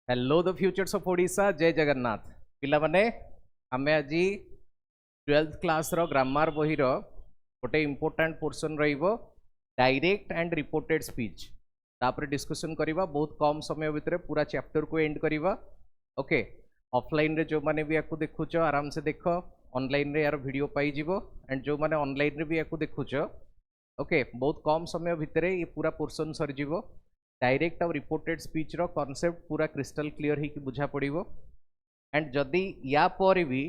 Hello the futures of Odisha जय जगन्नाथ पिला माने आमे आज 12th क्लास रो ग्रामर बही रो गोटे इंपोर्टेंट पोर्शन रहिबो डायरेक्ट एंड रिपोर्टेड स्पीच तापर डिस्कशन करिबा बहुत कम समय भितर पूरा चैप्टर को एंड करिबा ओके ऑफलाइन रे जो माने भी याकू देखुचो आराम से देखो ऑनलाइन रे यार वीडियो पाई जीवो एंड जो माने ऑनलाइन रे भी याकू देखुचो ओके बहुत कम समय भितर ये पूरा पोर्शन सर जीवो डायरेक्ट और रिपोर्टेड स्पीच रो कॉन्सेप्ट पूरा क्रिस्टल क्लियर ही बुझा पड़ो एंड जदि या पर भी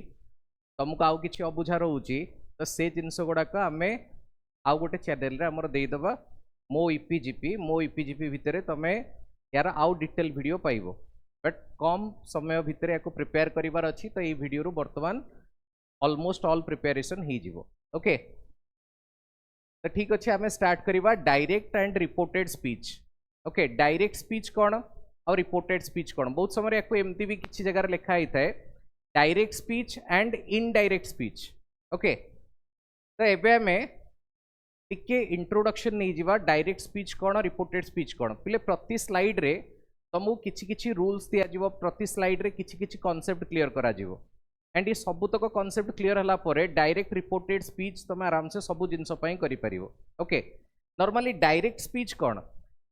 तुमको आउ कि अबुझा रोचे तो से जिनस गुड़ाक आम आउ गोटे चैनल रे हमर देदबा मो ईपीजीपी भितर तुम यार आउ डिटेल वीडियो पाइबो बट कम समय भितर या प्रिपेयर करिवार अछि तो ये वीडियो वर्तमान ऑलमोस्ट ऑल प्रिपेरेशन ही जीवो ओके तो ठीक अच्छे आम स्टार्ट करिवा direct and reported speech okay direct speech कौन और रिपोर्टेड स्पीच कौन बहुत समय या एमती भी किसी जगह लिखा ही था direct speech and indirect speech okay तो एवं आम टिके इंट्रोडक्शन नहीं जावा डायरेक्ट स्पीच कौन रिपोर्टेड स्पीच कौन पिले प्रति स्लाइड रे तुमको किछि रूल्स दिया प्रति स्लाइड रे किछि कॉन्सेप्ट क्लियर करा जिवो एंड ये सबुतक कॉन्सेप्ट क्लियर हला परे डायरेक्ट रिपोर्टेड स्पीच तुम आराम से सब जिनस करि परिवो ओके नॉर्मली डायरेक्ट स्पीच कौन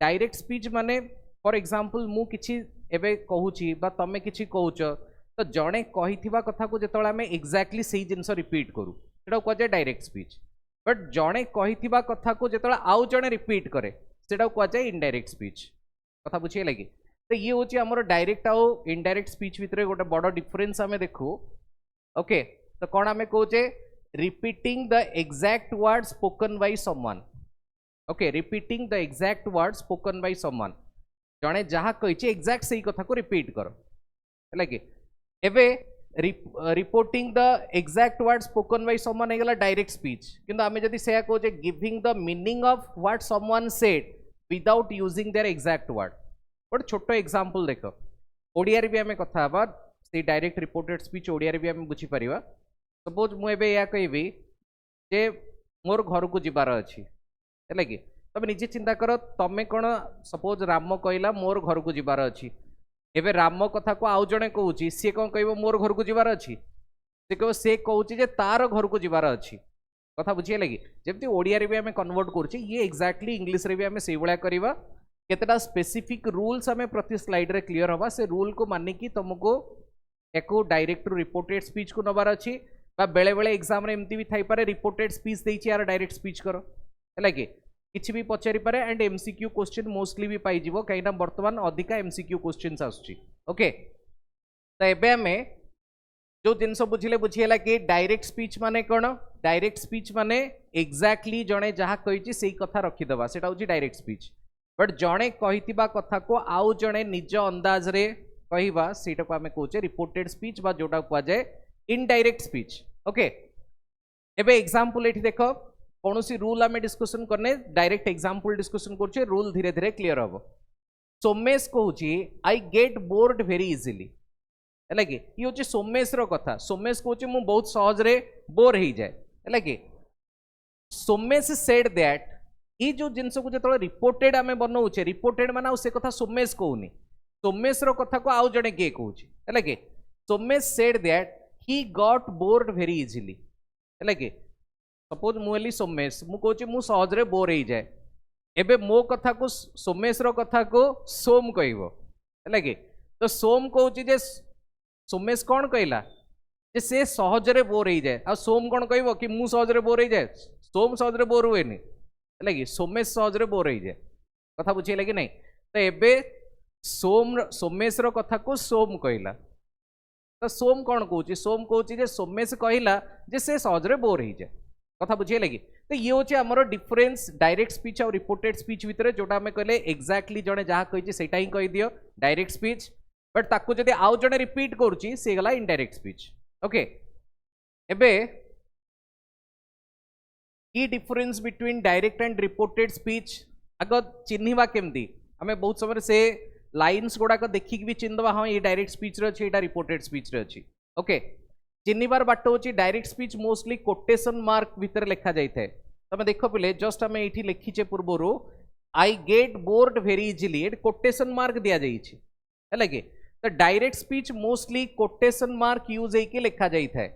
डायरेक्ट स्पीच माने फॉर एग्जांपल मु किछि एबे कहूची बा तमे किछि कहूच तो जणे कहिथिबा कथा को जेतोळे आमे एक्जेक्टली सही जिंस रिपीट करू सेटा को जाय डायरेक्ट स्पीच बट जणे कहिथिबा कथा को जेतोळे आउ जणे रिपीट करे सेटा को जाय इनडायरेक्ट स्पीच कथा बुझिए लागी तो ये होची हमर डायरेक्ट आउ इनडायरेक्ट स्पीच भितरे गोटे बड़ डिफरेंस आमे देखू ओके तो कोन आमे कहूचे repeating the exact word spoken by someone okay repeating the exact word spoken by someone जणे जहाँ कही एग्जैक्ट सही कथा को रिपीट करो है कि एबे reporting the exact word spoken by someone हेगला डायरेक्ट स्पीच किंतु आमे जदी सेया कहूचे giving the meaning of what someone said without using their exact word but छोटो एग्जांपल देखो ओडिया रे भी आमे कथा हबा से डायरेक्ट रिपोर्टेड स्पीच ओडिया रे भी आमे बुझी परिबा सपोज मु एबे या कहबी जे मोर घर को जिबार अछि है कि तुम निजे चिंता कर तुम्हें कौन सपोज राम कहला मोर घर को जीवार अच्छी एवं राम कथा को आउ जड़े कहूँ सी कौन कह मोर घर को जीवार अच्छी सी कह सी कहूँ तार घर को जीवार अच्छी कथा बुझे लगी जमी ओडिया रे भी आम कन्वर्ट कर ये एक्जाक्टली इंग्लिश रे भी आम से भाया करवा केतेटा स्पेसिफिक रूल्स आम प्रति स्लाइड रे क्लियर हवा से रूल को मानिकी तुमको एक डायरेक्ट रु रिपोर्टेड स्पीच को नबार अच्छी बेले बेले एग्जाम रे एमती भी थाई पारे रिपोर्टेड स्पीच देछि यार डायरेक्ट स्पीच करो है कि किसी भी पचारि पारे एंड एमसीक्यू क्वेश्चन मोस्टली भी पाई जीवो कहीं बर्तमान अधिका एमसीक्यू क्वेश्चंस आसुची ओके तो एबे हमें जो जिनस बुझिले बुझीला कि डायरेक्ट स्पीच माने कौन डायरेक्ट स्पीच माने एक्जाक्टली जणे जहाँ कही से कथा रखीदबा सेटा होची डायरेक्ट स्पीच बट जणे कहितिबा कथा को आउ जणे निज अंदाज रे कहिबा सेटा को आमे कहूचे रिपोर्टेड स्पीच बा जोटा कुआ जाय इनडायरेक्ट स्पीच ओके एबे एग्जांपल एठी देखो कौन सी रूल आम डिस्कसन करने डायरेक्ट एग्जांपल डिस्कसन कर रूल धीरे धीरे क्लियर हम सोमेश कहूँ आई गेट बोर्ड वेरी इजिली है कि ये हूँ सोमेश कथा सोमेश कहूँ मु बहुत सहज रे बोर हो जाए है कि सोमेश सेड दैट ये जो जिनस को जो रिपोर्टेड आम बनाऊे रिपोर्टेड माना से कथा सोमेश कहूनी सोमेश कथा को आउ जड़े किए कहूँ है कि Somesh said that he got bored very easily है कि सपोज मुझे सोमेश मु कहूँ मु सहजरे बोर हो जाए एबे मो कथा को सोमेश कथा को सोम कहब है कि तो सोम कहूँ जे सोमेश कौन कहला जे से सहजरे बोर हो जाए आ सोम कौन कहब कि मु सहजरे बोर हो जाए सोम सहजरे बोर हुए है कि सोमेश सहजरे बोर हो जाए कथा बुझेगा कि नहीं तो एबे सोमेश कथा को सोम कहला तो सोम कौन कहूँ सोम कहूँ जे सोमेश कहला जे से सहजरे बोर हो जाए कथा बुझे लगी तो ये हूँ आमर डिफरेंस डायरेक्ट स्पीच और रिपोर्टेड स्पीच भितर जोटा आम कहले एक्जाक्टली जड़े जहाँ कही सेटा ही कही दियो डायरेक्ट स्पीच बट ताकू जदि आउ जड़े रिपीट करुच्ची से गला इनडायरेक्ट स्पीच ओके एबे की difference between direct and reported speech आग चिन्हवा केमती आम बहुत समय से लाइन्स गुड़ाक देखिक भी चिन्हवा हाँ ये डायरेक्ट स्पीच रे अच्छी रिपोर्टेड स्पीच रे अच्छी ओके चिन्हबार बाट हूँ direct speech mostly quotation mark भितर लिखा जाए तुम देख पे जस्ट आम ये लिखीचे पूर्वर I get bored very easily quotation mark दि जाइए है कि तो direct speech mostly quotation mark use होके लिखा जाई थाए,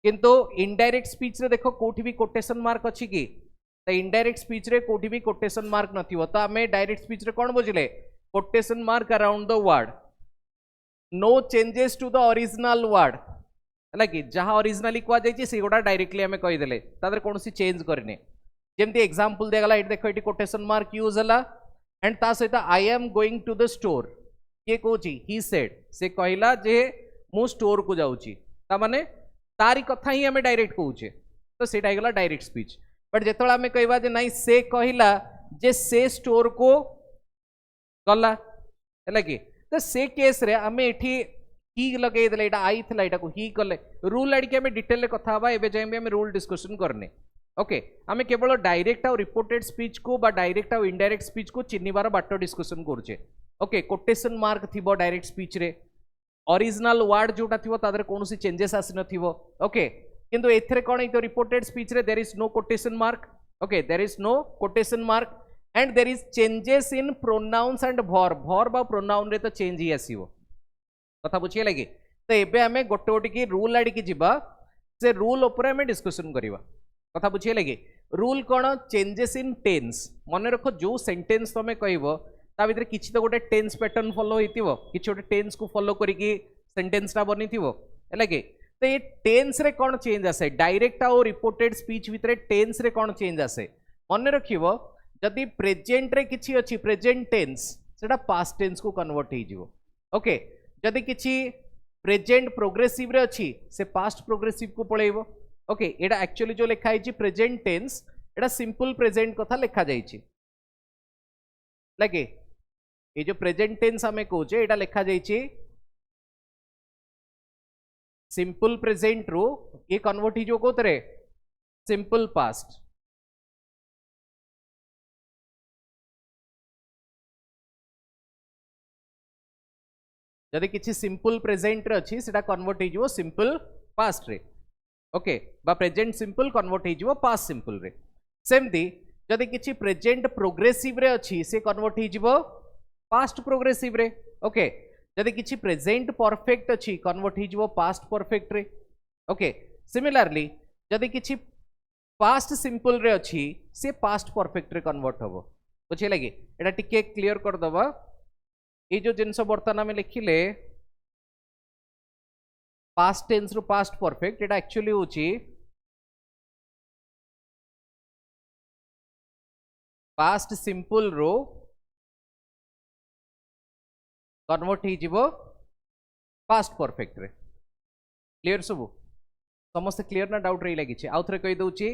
किंतु इनडायरेक्ट स्पीच रे देखो कोठी भी कोटेशन मार्क अछि कि, तो इनडायरेक्ट स्पीच रे कोठी भी कोटेशन मार्क नथिवो, तो आमे डायरेक्ट स्पीच रे कोन बुझिले quotation mark around the word, no changes to the original word है कि जहाँ ओरिजिनली कह जाए से गोटा डायरेक्टली आम कहीदेले तादर कौन चेंज करने जमती एग्जांपल दिगला ये देख ये कोटेशन मार्क यूज है एंड ता सहित I am going to the store किए कौन ही सेड से कहला जे मु स्टोर को जाऊँगी ताने तारी कथा ही आम डायरेक्ट कहे तो सेटा गला डायरेक्ट स्पीच बट जिते आम कहवा जे नाई से कहला जे से स्टोर को गला है कि तो से केस रे आम एठी ही लगे देले एटा आई थला एटा को ही कले रूल आडिके आम डिटेल रे कथा हबा एबे जाय आम रूल डिस्कशन करने ओके आम केवल डायरेक्ट आउ रिपोर्टेड स्पीच को बा डायरेक्ट आउ इनडायरेक्ट स्पीच को चिन्हिबार बाट डिस्कशन करूचे ओके कोटेशन मार्क थिबो डायरेक्ट स्पीच रे ओरिजिनल वर्ड जोटा थिबो तादर कोनोसी चेंजेस आसी नथिबो ओके किंतु एथरे कोन इतो रिपोर्टेड स्पीच रे there is no quotation mark okay there is no quotation mark and there is changes in pronouns and verb pronoun रे तो चेंज ही आसीबो कथा बुझिए लगे तो एबे आमे गोटे गोटे की रूल आड़ी की जिबा से रूल ऊपर आमे डिस्कशन करिवा कथा बुझिए लगे रूल कौन चेंजेस इन टेन्स मन रख जो सेंटेंस तुम कहब ता भीतर किछि तो गोटे टेन्स पैटर्न फॉलो होइतिबो किछि गोटे टेन्स को फॉलो करिकी सेंटेंसटा बनिथिबो है कि तो ये टेन्स रे कौन चेंज आसे डायरेक्ट आउ रिपोर्टेड स्पीच भितर टेन्स रे कौन चेंज आसे मन रखिबो जदि प्रेजेंट रे किछि अछि प्रेजेंट टेन्स सेटा पास्ट टेन्स को कन्वर्ट हो जिवो ओके जदि किछि प्रेजेंट प्रोग्रेसिव रे अछि से पास्ट प्रोग्रेसिव को पळेइबो ओके एटा एक्चुअली जो लिखा है प्रेजेंट टेन्स एटा सिंपल प्रेजेंट कथा लिखा जाइछि लगे ये जो प्रेजेंट टेन्स हमें कहूचे एटा लिखा जाइछि सिंपल प्रेजेंट रो ये कन्वर्ट ही जो कोतरे सिंपल पास्ट जदि किछि सिंपल प्रेजेंट रे अछि सेटा कन्वर्ट ही जो सिंपल पास्ट रे ओके बा प्रेजेंट सिंपल कन्वर्ट हो पास्ट सिंपल रे सेमती जदि किछि प्रेजेंट प्रोग्रेसिव रे अछि से कन्वर्ट हो पास्ट प्रोग्रेसिव रे ओके जदि किछि प्रेजेंट परफेक्ट अछि कन्वर्ट हो पास्ट परफेक्ट रे ओके सिमिलरली जदि किछि पास्ट सिंपल रे अछि से पास्ट परफेक्ट रे कन्वर्ट होबो बुझे लगे एटा टिके क्लियर कर दबा ये जो जिनस बर्तन में लिखिले पास्ट टेन्स रो पास्ट परफेक्ट एटा एक्चुअली होची पास्ट सिंपल रो कन्वर्ट ही जीवो पास्ट परफेक्ट रे क्लियर सब समस्त क्लियर ना डाउट रही लगी आउ थे कही दउची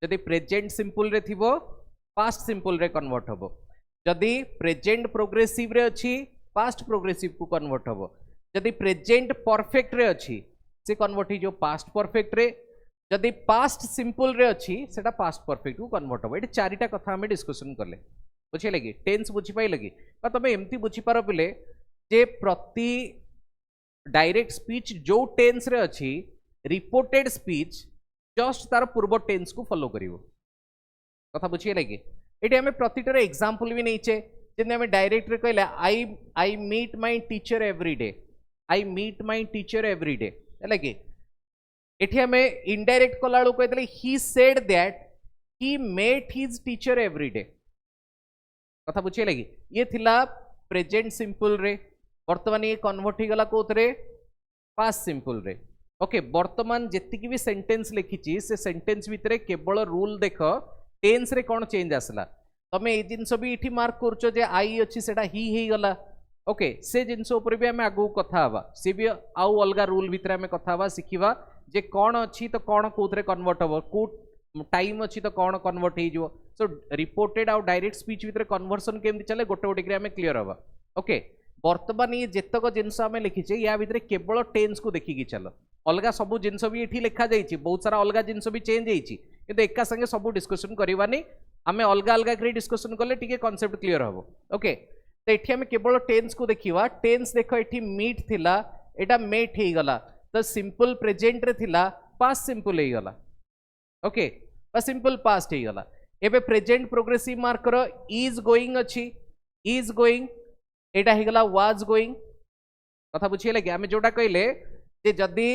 जदि प्रेजेंट सिंपल रे थिबो पास्ट सिंपल रे कन्वर्ट होबो जदि प्रेजेंट प्रोग्रेसिव रे अछि पास्ट प्रोग्रेसिव को कन्वर्ट होबो जदि प्रेजेंट परफेक्ट रे अछि से कन्वर्ट हो पास्ट परफेक्ट रे जदि पास्ट सिंपल रे अछि सेटा पास्ट परफेक्ट को कन्वर्ट होबो एटी चारिटा कथा हमें डिस्कशन करले बुझे लगी टेन्स बुझी पाई लगी बा तमे एमती बुझी पारो बिले जे प्रति डायरेक्ट स्पीच जो टेन्स रे अछि रिपोर्टेड स्पीच जस्ट तार पूर्व टेन्स को फॉलो करिवो कथा बुझी लगी एटी हमें प्रतिटर एग्जांपल भी नैचे जेने हमें डायरेक्ट रे कहले I meet my teacher every day I meet my teacher every day है कि एठी हमें इनडायरेक्ट कला कहते he said that he met his teacher every day कथा बुझे लगी ये थिला प्रेजेंट सिंपल रे वर्तमान ये कन्वर्ट ही गला कोथरे पास्ट सिंपल रे ओके वर्तमान जेतिकी भी सेंटेंस लिखिची से सेंटेंस भितरे केवल रूल देख टेन्स रे कौन चेंज आसला तमे ए जिनस भी इठी मार्क करछो जे आई अछि सेटा ही गला ओके से जिनस ऊपर भी आम आगू कथा हवा सी भी आउ अलग रूल भितर आम कथा हवा शिखिबा जे कौन अच्छी तो कौन कोथरे कन्वर्ट हम को टाइम अच्छी तो कौन कन्वर्ट हो सो रिपोर्टेड आउ डायरेक्ट स्पीच भितर कन्वर्सन केमती चले गोटे गोटे आम क्लीयर हवा ओके बर्तमान ये जेतक जिनस आम लिखीचे या भितर केवल टेन्स को देखिकी चल अलग सब जिनस भी ये लिखा जाइए बहुत सारा अलग जिनस भी चेंज होती एका संगे सब डिस्कसन करवानी आम अलग अलग डिस्कसन कले टिके कॉन्सेप्ट क्लियर हम ओके तो ये आम केवल टेन्स को देखा टेन्स देख ये मीट थिला एटा मेट हो गला तो सिंपल प्रेजेंट रे थिला पास्ट सिंपल हो गला ओके सिंपल पास्ट हो गला एबे present progressive marker is going अच्छी इज गोइंग एटा हो गला वाज गोइंग कथा बुझीगला कि आमे जोटा कहले जे जदी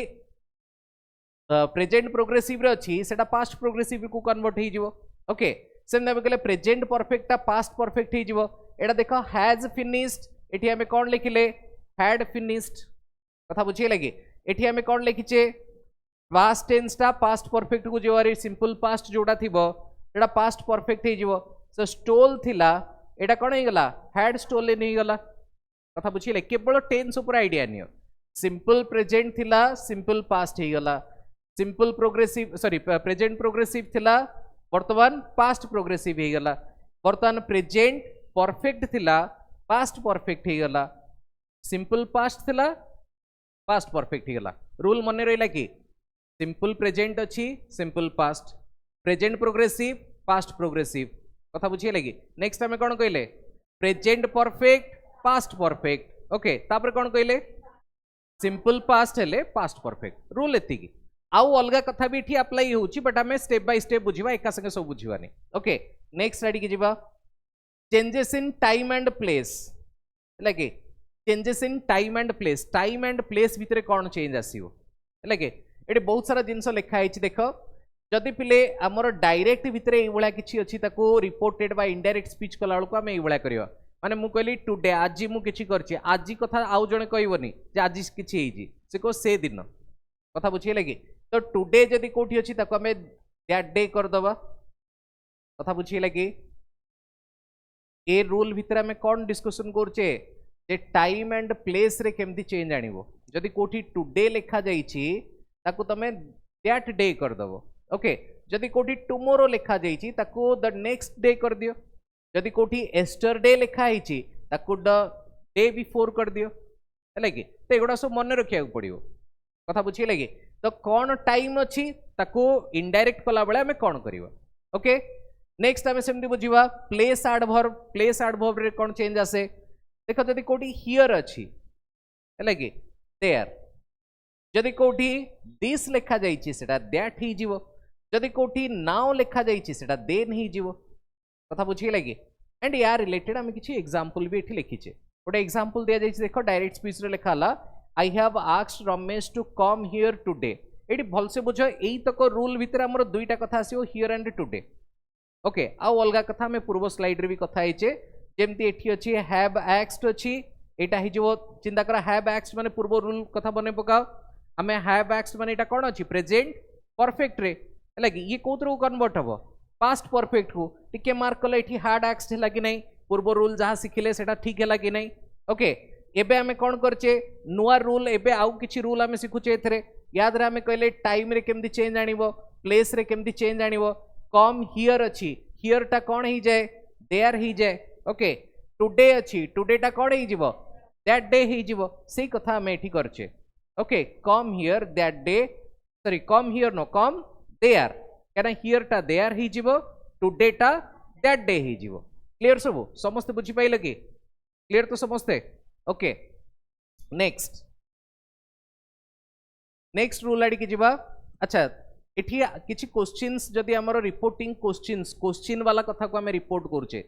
प्रेजेंट प्रोग्रेसिव रे अछि सेटा पास्ट प्रोग्रेसिव को कन्वर्ट हो जिवो ओके सेम आमे कहले प्रेजेंट परफेक्ट ता पास्ट परफेक्ट हो जिवो एटा देखो हैज फिनिश्ड एठी आमे कोन लिखिले हैड फिनिश्ड कथा बुझीगला कि एठी आमे कोन लिखिचे पास्ट टेंस ता पास्ट परफेक्ट को जेवारी सिंपल पास्ट जोटा थिबो एटा पास्ट परफेक्ट हो जिवो सो स्टोल थिला एटा कोन हे गला हैड स्टोलन हे गला कथा बुझीले केवल टेंस ऊपर आइडिया नियो सिंपल प्रेजेंट थिला सिंपल पास्ट हे गला simple progressive sorry present progressive थिला वर्तमान पास्ट प्रोग्रेसिव हे गला वर्तमान प्रेजेंट परफेक्ट थिला पास्ट परफेक्ट हे गला सिंपल पास्ट थिला पास्ट परफेक्ट हे गला रूल मने रहिला कि सिंपल प्रेजेंट अछि simple past present progressive past progressive कथा बुझीले कि नेक्स्ट हमें कोन कहले present perfect past perfect okay तापर कोन कहले सिंपल पास्ट हेले पास्ट परफेक्ट रूल एति कि आउ अलगा कथा भी इठी अप्लाई होउची बट हमें स्टेप बाय स्टेप बुझिबा एका संगे सब बुझिबानी ओके नेक्स्ट स्लाइड की जिबा changes in time and place लागे changes in time and place भितर कोन चेंज आसीबो लागे एटे बहुत सारा जिंस लिखा है देखो जदि पिले आमर डायरेक्ट भितर ये किसी अच्छी रिपोर्टेड बा इनडायरेक्ट स्पीच कला बेलू आम ये करवा माने मु कहली टुडे आज मुझे कर आज कथा आउ जड़े कहबनी आज किसी से कह से दिन कथा बुझे कि तो टुडे जदि कौटी अच्छी आम दैट डे करदे कथा बुझे कि ए रूल भितर आम कौन डिस्कसन करुचे टाइम एंड प्लेस रे केमती चेंज आणिबो जदि कोठी टुडे लिखा जाइछि ताकू तमे दैट डे करदबो ओके जदि कोठी टुमोरो लिखा जाइछि ताकू द नेक्स्ट डे कर दियो जदि कोठी एस्टरडे लिखा हिछि ताकू द डे बिफोर कर दियो है कि तो एगुड़ा सब मन रखिया पड़ो कथा बुझे लगे तो कौन टाइम अच्छी ताकू इनडायरेक्ट कला बेले आम कौन करवा ओके नेक्स्ट आम सेमती बुझा प्लेस एडवर्ब रे कौन चेंज आसे देख जदि कोठी हियर अच्छी है कि देयर जदि कोठी दिस लिखा जाइछि सेटा दैट ही जीवो जदि कोठी नाउ लिखा जाइछि सेटा देन ही जीवो कथा बुझी लगे एंड यार रिलेटेड आम किसी एग्जांपल भी एठी लिखिचे गोटे एग्जांपल दिया जाइछि देखो डायरेक्ट स्पीच रे लिखाला I have asked Ramesh to come here today एठी भलसे बुझ एई तक रूल भितर हमर दुईटा कथा आसीओ हियर एंड टुडे ओके आउ अलगा कथा में पूर्व स्लाइड रे भी कथा हिचे जेमती एठी अछि हैव आस्क्ड अछि एटा हि जो चिंता करा हैव आस्क्ड माने पूर्व रूल कथा बने पकाओ हमें हैव आस्क्ड माने एटा कोन अछि प्रेजेंट परफेक्ट रे है कि ये कोथरो कन्वर्ट हबो पास्ट परफेक्ट को टिके मार्क कले एठी हार्ड आस्क्ड है कि नहीं पूर्व रूल जहाँ शिखिले सेटा ठीक है कि नहीं ओके एबे हमें कौन करचे नुआ रूल एबे आउ किछि रूल हमें शिखुचे एथरे याद रे हमें कहले टाइम रे केमती चेंज आनिबो प्लेस रे केमती चेंज आनिबो कम हियर अछि हियर टा कोन ही जाए देयर ही जाए ओके टुडे अछि टुडे टा कोन ही जीवो दैट डे ही जीवो सेही कथा हमें एठी करचे okay come here that day sorry come here no come there क्या हियर टा देयर ही जीवो टुडे टा दैट डे ही जीवो क्लियर सब समस्ते बुझी पाइले कि क्लियर तो समस्ते ओके नेक्स्ट नेक्स्ट रूल आड़ी की जीवा अच्छा एठी किछि क्वेश्चंस जदि हमर रिपोर्टिंग क्वेश्चन वाला कथा को हमें रिपोर्ट करूचे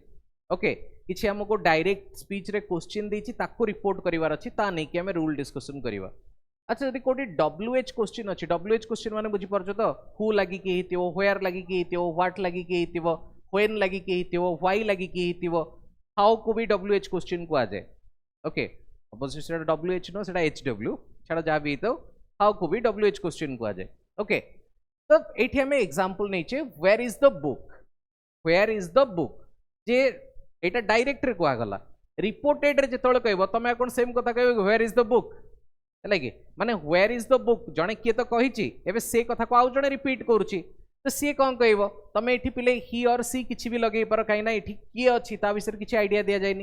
ओके किछि हमको डायरेक्ट स्पीच रे क्वेश्चन देछि ताको रिपोर्ट करिवार अछि ता नै कि हमें रूल डिस्कशन करिवा अच्छा जदि कोटी WH क्वेश्चन अच्छी WH क्वेश्चन माने बुझी पारछो तो हु लगी कि हितिवो व्हेयर लगी कि हितिवो व्हाट लगी कि हितिवो व्हेन लगी कि हितिवो व्हाई लगी कि हितिवो हाउ को भी WH क्वेश्चन को आ जाए ओके अबसे सेटा WH नो सेटा HW छाड़ा जा भी तो हाउ को भी WH क्वेश्चन को आ जाए ओके तो एठी हमें एग्जांपल नैचे वेयर इज द बुक जे एटा डायरेक्ट रे को आगला रिपोर्टेड रे जेतोळ कहबो तमे कोन सेम कथा कहबो वेयर इज द बुक है कि माने वेयर इज द बुक जड़े किए तो कही एवं से कथा को आउ जड़े रिपीट करुच्ची तो सी कौन कह तुम ये पिले हि और सी किसी भी लगे पार कहीं किए अच्छी विषय किसी आइडिया दि जाए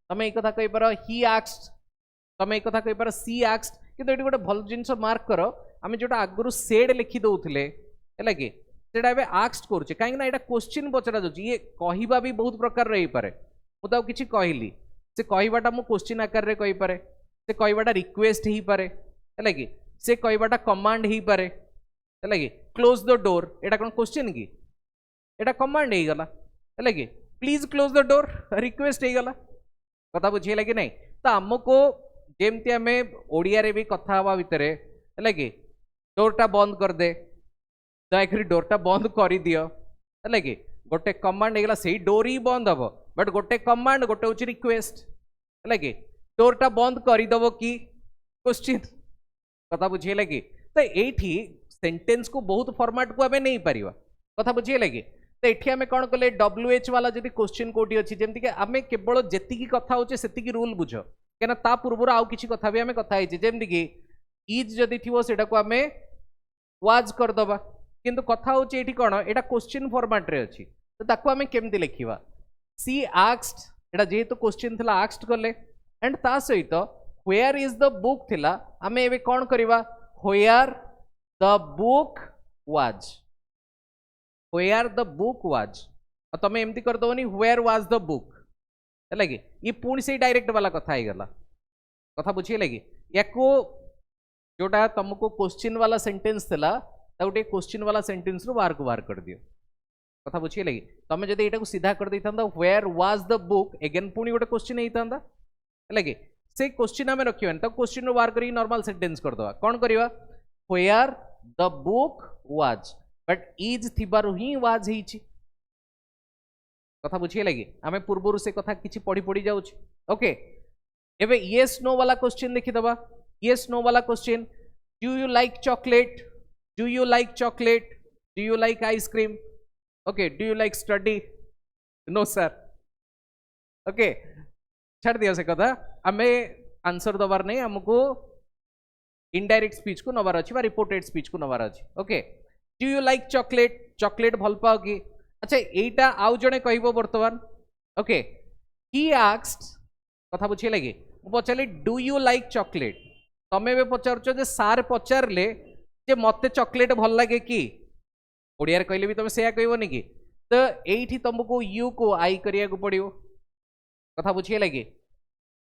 तुम ये कथा कह पार हि आस्क्ड तुम ये कथा कह पार सी आस्क्ड किंतु ये गोटे भल जिन मार्क कर आम जो आगुरी सेड लिखी दौले है कि से आस्क्ड करुचे कहीं यहाँ क्वेश्चन पचरा जाऊँ ये कहवा भी बहुत प्रकार रही पारे मुझे किसी कहली से कहवाटा मु क्वेश्चन आकार में कहीपे से कहवाटा रिक्वेस्ट ही पारे है कि से कहवाटा कमांड ही पारे है कि क्लोज द डोर एटा कौन क्वेश्चन की एटा कमांड ही गला है कि please close the door request ही गला कथा बुझे कि नहीं तो आमको जेमती आम ओडिया रे भी कथा हवा भितर है कि डोरटा बंद कर दे दयाकोरी डोरटा बंद कर दियो है कि गोटे कमांड होगा से डोर ही बंद हम बट गोटे कमांड गोटे हूँ रिक्वेस्ट है कि डोरटा बंद करदेव कि क्वेश्चन कथा बुझेगा कि तो ये सेंटेंस को बहुत फॉर्मेट को आम नहीं पार कथा बुझेगा कि तो ये आम कौन कले WH वाला जब क्वेश्चन कोटी अच्छी जमीक आम केवल जी कथा होचे से रूल बुझ क्या पूर्व आउ कि कथा भी आम कथा जमीक इज जदि थी से आम वाज करदे किंतु कथा हूँ ये कौन यहाँ क्वेश्चन फॉर्मेट रे अच्छी तो ताको आम केमती लिखा सी आस्क्ड एटा जेहेतु क्वेश्चन थिला आस्क्ड कले एंड ता सहित व्हेयर इज द बुक थिला आम एबे कौन करवा where the book was where the book was तुम एमती करदोनी व्हेयर वाज द बुक है कि ये पुणी से डायरेक्ट वाला कथा ही गला कथा बुझे कि या जोटा तुमको क्वेश्चन वाला सेंटेंस थिला गोटे क्वेश्चन वाला सेंटेंस रू बाहर को बाहर कर दियो कथा बुझे कि तुम जब यहाँ सीधा कर दे where was the book again पुणी गोटे क्वेश्चन होता है कि से क्वेश्चन आम रखिए तो क्वेश्चन बाहर कर नॉर्मल सेंटेंस करदे कौन करवा where the book was but is थिबारु ही वाज ही कथा बुझे कि आम पूर्व से कथा किसी पढ़ी पढ़ी जाऊँ ओके एबे येस नो वाला क्वेश्चन देखीदबा येस नो वाला question do you like chocolate do you like chocolate do you like ice cream okay do you like study no sir okay छाड़ दिया से कथा आम आंसर दबार नहीं आमको इनडायरेक्ट स्पीच को नबार अच्छी रिपोर्टेड स्पीच को नबार अच्छी okay do you like chocolate chocolate भल पाओ कि अच्छा यहीटा आउ जड़े कह बर्तमान ओके ही आस्क्ड कथा बुझे लगे पचारे डू यू लाइक चॉकलेट तमें पचार सार पचारे जे मत चॉकलेट भल लगे कि ओडिया कहले भी तुम से कहबनी कि तो ये तुमको यू को आई करिया को पड़ो कथा बुझे लगे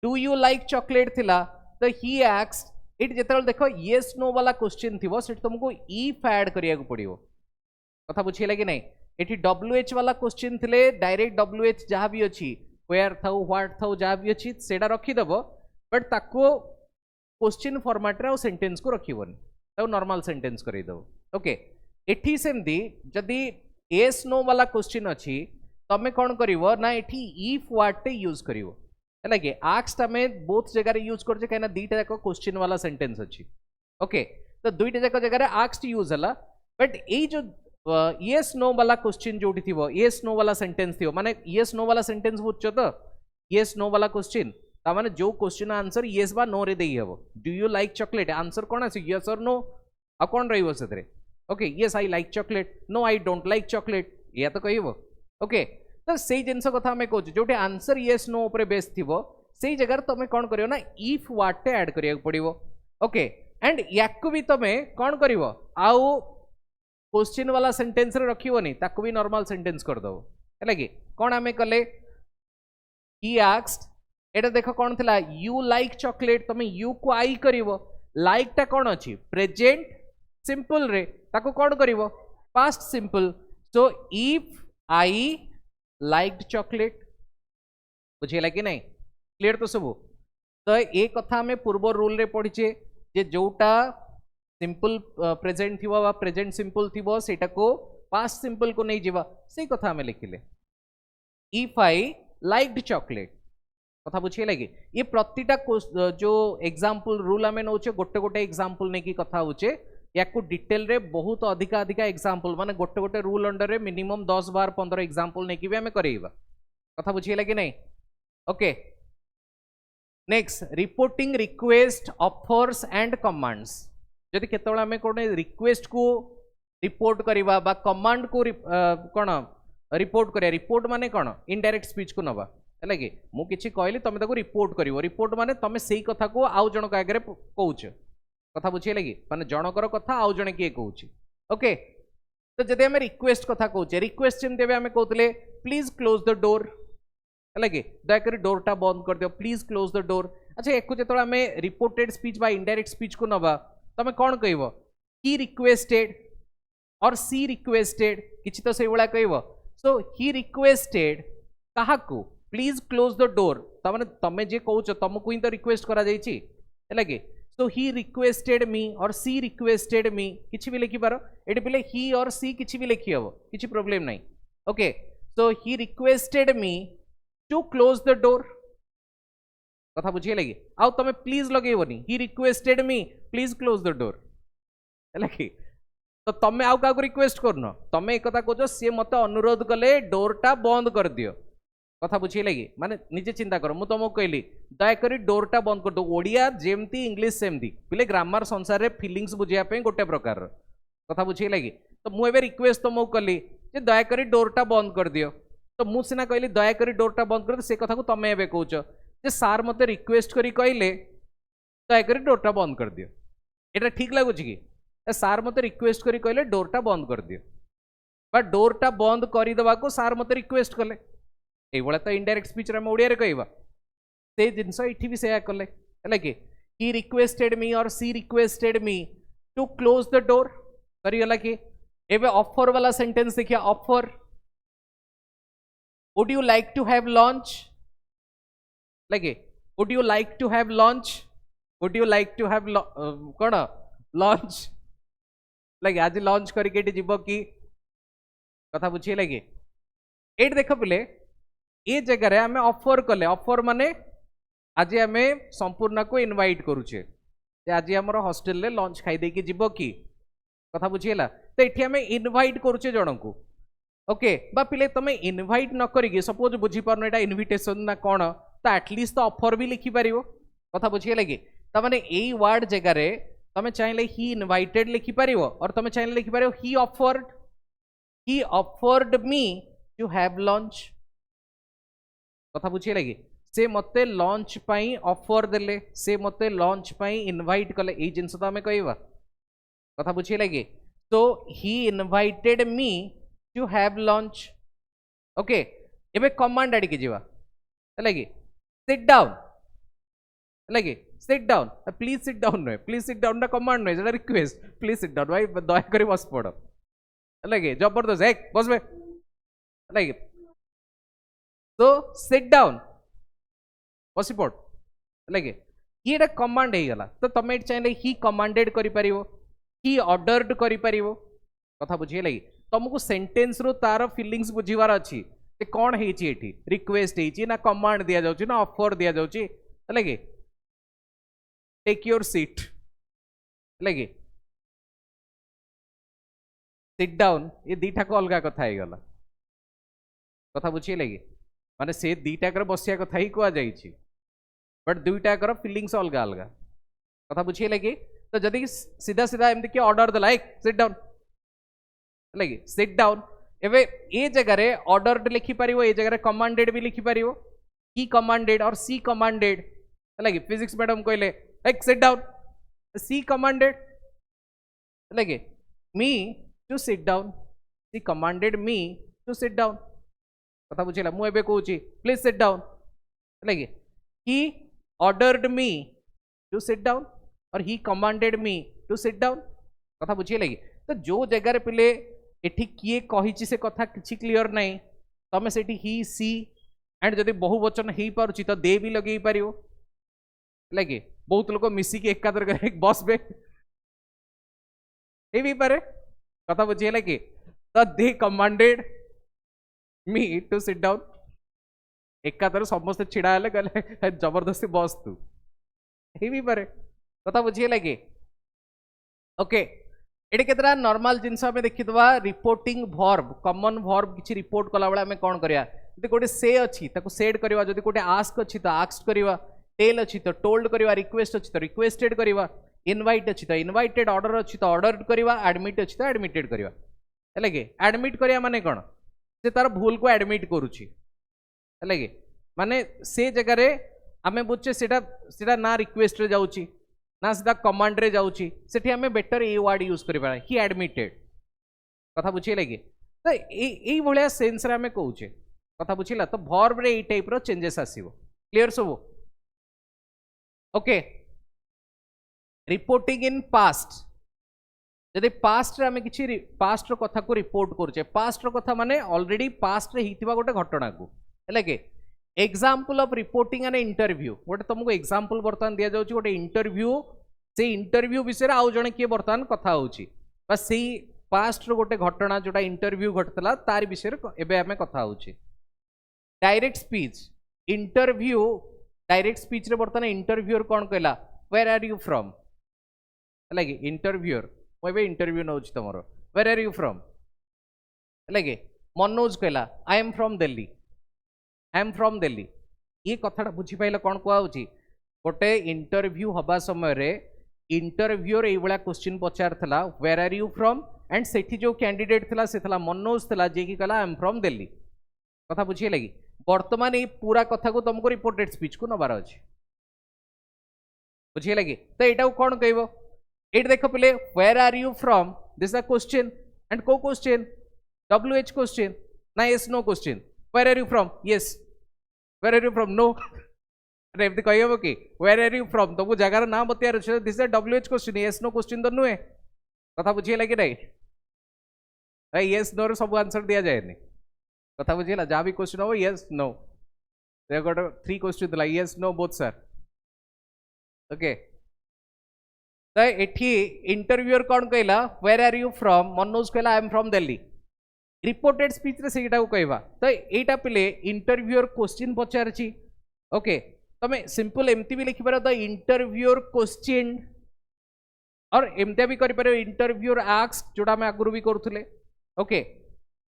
डू यू लाइक चॉकलेट थिला तो ही आस्क्ड ये जिते देख येस नो वाला क्वेश्चन थी से तुमको इफ ऐड करिया को पड़ो कथा बुझे लगे नहीं ये WH वाला क्वेश्चन थे डायरेक्ट WH जहाँ भी अच्छी व्हेयर थाउ व्हाट थाउ जहाँ भी अच्छी से रखीदेव बट ताको क्वेश्चन फॉर्मेट रे सेंटेंस को रखिबनी नॉर्मल सेंटेंस करदेव ओके एठी सेमती जदि येस नो वाला क्वेश्चन अच्छी तमें कौन कर ना ये इफ व्हाट यूज कर कि आस्क्ड आम बोथ जगह यूज कर कहीं दुईटा जाक क्वेश्चन वाला सेंटेंस अच्छी ओके तो दुईटा जाक जगह आस्क्ड यूज है बट ये जो येस नो वाला क्वेश्चन जो येस नो वाला सेंटेंस थी माने येस नो वाला सेंटेंस बुझ तो येस नो वाला क्वेश्चन ताने जो क्वेश्चन आंसर येस बा नो रे दे हे do you like chocolate answer कौन आस येस और नो आ कौन रे okay yes I like chocolate no I don't like chocolate या तो कह ओके तो से जिनस कथा आम कहूँ जो आंसर येस नो उपर बेस थी से जगह तुम कौन कर ना इफ व्हाट ऐड करिया पड़ो ओके एंड या भी तुम कौन कर आउ क्वेश्चन वाला सेंटेंस रे रखिबनी ताको भी नॉर्मल सेंटेंस कर दो है कि कौन आम कले ही आस्क्ड एटा देख कौन थिला यू लाइक चॉकलेट तुम यू को आई करिवो लाइक टा कौन अच्छी प्रेजेंट सिंपल रे ताको कौन करिवो past simple so if I liked chocolate बुझेला कि नहीं क्लियर तो सब तो ये कथा आम पूर्व रूल रे पढ़ीचे जे जोटा सिंपल प्रेजेंट थी प्रेजेंट सिंपल थी सेटा को पास्ट सिंपल को नहीं जीवा से कथा आम लिखिले इफ आई लाइक्ड चॉकलेट कथा बुझे लगे ये प्रतिटा जो एग्जाम्पल रूल आम नौचे गोटे गोटे एग्जाम्पल नहीं कि कथा होचे या डिटेल रे बहुत अधिका अधिका एग्जाम्पल माने गोटे गोटे रूल अंडर रे मिनिमम 10 12 15 एग्जाम्पल नहीं कि भी आम करेगा कथा बुझे लगे नहीं okay next reporting request offers and commands जदि केतବେଳେ आम कौन रिक्वेस्ट को रिपोर्ट करवा बा कमांड को कौन रिपोर्ट करिया रिपोर्ट माने कौन इनडायरेक्ट स्पीच को नवा है कि मुझे कहली तुम ताको रिपोर्ट कर रिपोर्ट माने तुम से कथा को आउ जनक आगे कौच कथा बुझे लगे माने जनकर कथा आउ जने किए कौच ओके तो जब आम रिक्वेस्ट कथा कौचे रिक्वेस्ट जमी आम कहते प्लीज क्लोज द डोर है कि दयाक डोरटा बंद कर दियो प्लीज क्लोज द डोर अच्छा एक जो आम रिपोर्टेड स्पीच बा इनडायरेक्ट स्पीच को नवा तुम कौन कह ही रिक्वेस्टेड और सी रिक्वेस्टेड किसी तो से भाया कह सो ही रिक्वेस्टेड क्या प्लीज क्लोज द डोर तमें जे कौच तुमको ही तो रिक्वेस्ट करा जाइछि है कि सो he requested me or she requested मी किछि भी लिखि पारो एटी पिले ही और सी किछि भी लिखि हबो किछि प्रॉब्लम नहीं okay so he requested me to close the door कथा बुझी लगी आउ तमे प्लीज लगेबनी he requested me please close the door है कि तो तमे आउ का रिक्वेस्ट करनो तमे एक कथा कहजो सी मते अनुरोध कले डोरटा बंद कर दियो कथा बुझी लगी माने निजे चिंता करो मु तुमको कहली दयाकरी डोरटा बंद कर दो ओडिया जेमती इंग्लिश सेमती पिले ग्रामर संसार रे फीलिंग्स बुझिया पे गोटे प्रकार कथा बुझी लगी तो मु एबे रिक्वेस्ट तुमको कली जे दयाकरी डोरटा बंद कर दियो तो मु सिना कहली दयाकरी डोरटा बंद कर दे से कथा को तमे एबे कहउचो जे सार मते रिक्वेस्ट करी कहले दयाकरी डोरटा बंद कर दियो एटा ठीक लागुची कि सार मते रिक्वेस्ट करी कहले डोरटा बंद कर दियो बा डोरटा बंद करी दबा को सार मते रिक्वेस्ट कले ए बळे तो इनडायरेक्ट स्पीच रे हम ओडिया रे कहबा से जिंस इठी भी सेया कले हला कि ही requested me or she requested me to close the door करी हला कि एबे ऑफर वाला सेंटेंस देखिया offer would you like to have lunch लगे would you like to have lunch would you like to have कोन लंच लगे आज लंच करके जीव कि कथा बुझे लगे एट देख पिले ये जगह आम ऑफर कले ऑफर माने आज आम संपूर्ण को इनवाइट करुचे आज आम हॉस्टेल रे लंच खाई देकी जीव कि कथा बुझीला तो ये आम इनवाइट करुचे जन को ओके बा पिले तुम इनवाइट न करिके सपोज बुझी पारन एटा इनविटेशन ना कौन तो एटलिस्ट तो ऑफर भी लिखि पारिबो कथा बुझी लगे तमाने एई वर्ड जगह रे तुम चाहिए ही इनवाइटेड लिखि पारिबो और तुम चाहिए लिखि पारिबो he offered me to have lunch कथा बुझी लगे से मते लंच पाई ऑफर देले से मते लंच पाई इनवाइट कले ए जिंस तो हमें कहबा कथा बुझी लगे तो he invited me to have lunch okay एबे कमांड आड़ी के जीवा लगे सिट डाउन लगे sit down please sit down नुहे प्लीज सिट डाउन ना कमांड नुहे जेटा रिक्वेस्ट प्लीज सिट डाउन भाई दया करी बस पड़ लगे जबरदस्त एक बस बे लगे तो सिट डाउन बसी पड़ लगे ये कमांड हो गला तो तुम चाहिए ही कमांडेड करि परिवो ही ऑर्डर्ड करि परिवो कथा बुझी लगी तुमको सेंटेंस रो तार फीलिंग्स बुझीवार अच्छी कौन है रिक्वेस्ट ना कमांड दिया जाउची ना ऑफर दिया जाउची लगे टेक योर सीट लगे सिट डाउन ये दीटा को अलग कथा हो गला कथा बुझी लगे माने से दीटाकर बसिया कथा ही कह जाइछि बट दुईटाकर फीलिंग्स अलग अलग कथा बुझी लगे तो जदि सीधा सीधा एमती कि ऑर्डर देला एक सिट डाउन लगे सिट डाउन एवे ए जगह रे ऑर्डर्ड लिखि पारिबो ए जगह रे कमांडेड भी लिखि पारिबो he commanded or she commanded लगे फिजिक्स मैडम कहले एक सिट डाउन सी कमांडेड लगे me to sit down she commanded me to sit down कथा बुझेला मु एबे कहूची प्लीज सिट डाउन लगे he ordered me to sit down or he commanded me to sit down कथा बुझे लगे तो जो जगह पिले एठी किए कहिछि से कथा किछि क्लियर नहीं तमे सेठी ही सी एंड जदि बहुवचन हो पारुछि तो दे भी लगे पारिबो लगे बहुत लोग मिसिकी एकादर करे बस बे ए भी पारे कथा बुझे लगे तो they commanded me to sit down एकादर समस्त छिड़ा हेले गले जबरदस्ती बस तू ये भी पारे कथा बुझे लगे ओके ये केतरा नॉर्मल जिनस आम देखीदवा रिपोर्टिंग भर्ब कॉमन भर्ब किसी रिपोर्ट कला बेला आम कौन करिया जदि गोटे से अच्छी ताको सेड करवा जदि गोटे आस्क अच्छी तो आस्क्ड करवा टेल अच्छी तो टोल्ड करवा रिक्वेस्ट अच्छी तो रिक्वेस्टेड करवा इनवाइट अच्छी तो इनवाइटेड ऑर्डर अच्छी तो ऑर्डर करवा एडमिट अच्छी तो एडमिटेड करवा है एडमिट करवा माने कौन से तार भूल को एडमिट करुच्ची है माने से जगह रे आमे बुझे सेटा ना रिक्वेस्ट रे जाउची ना सीधा कमांड रे जाउची सेठी आमे बेटर ए वर्ड यूज करिबा ही एडमिटेड कथा बुझे लगे तो एई भलिया सेंस रे आमे कहूचे कथा बुझिला तो वर्ब रे ए टाइप रो चेंजेस आसीबो क्लियर सब ओके रिपोर्टिंग इन पास्ट जदि पास्ट रे आमे किछि पास्ट रो कथा को रिपोर्ट करूचे पास्ट रो कथा माने ऑलरेडी पास्ट रे हितिबा गोटे घटना को लगे example of reporting an interview गोटे तुमको एग्जाम्पल बर्तमान दि जाऊँ गोटे इंटरव्यू से इंटरव्यू विषय आउ जड़े किए बर्तमान कथा होची से पास्ट गोटे घटना जोटा इंटरव्यू घटला तार विषय एवं आम कथा होची direct speech interview direct speech रे बर्तमान इंटरव्यूअर कौन कहला वेयर आर यू फ्रॉम है इंटरव्यूअर मुझे इंटरव्यू नौ तुम वेयर आर यू फ्रॉम है मनोज कहला I am from Delhi I am from Delhi ये कथा बुझीपारे कौन कहुच्छी गोटे इंटरव्यू हवा समय इंटरव्यूअर ये क्वेश्चन पचारा where are you from and सेठी जो कैंडिडेट थला से थला मनोज थला जे कि कहला आई एम फ्रॉम दिल्ली कथा बुझे लगी वर्तमान ये पूरा कथा को तुमको रिपोर्टेड स्पीच को नबार अच्छे बुझे लगी तो यहाँ कौन कह ये देख पे where are you from this a question and को क्वेश्चन WH क्वेश्चन ना yes no question where are you from yes where are you from no एमती कह कि वेयर आर यू फ्रॉम तुमको जगार ना बतार अच्छे this is WH question yes no question तो नुहे कथा बुझे लगे ना येस नो सब आंसर दि जाए कथा बुझेगा जहाँ भी क्वेश्चन हम येस नो गोटे 3 क्वेश्चन था yes no both sir okay तो ये इंटरव्यूअर कौन कहला where are you from Manoj कहला I am from Delhi reported speech रे सेटा को कहवा तो यहाँ पे इंटरव्यूअर क्वेश्चन पचारची ओके तमें सिंपल एमती भी लिखिपार द इंटरव्यूअर क्वेश्चन और एमती भी कर इंटरव्यूअर आस्क्ड जोड़ा आम आगुरी भी करुले ओके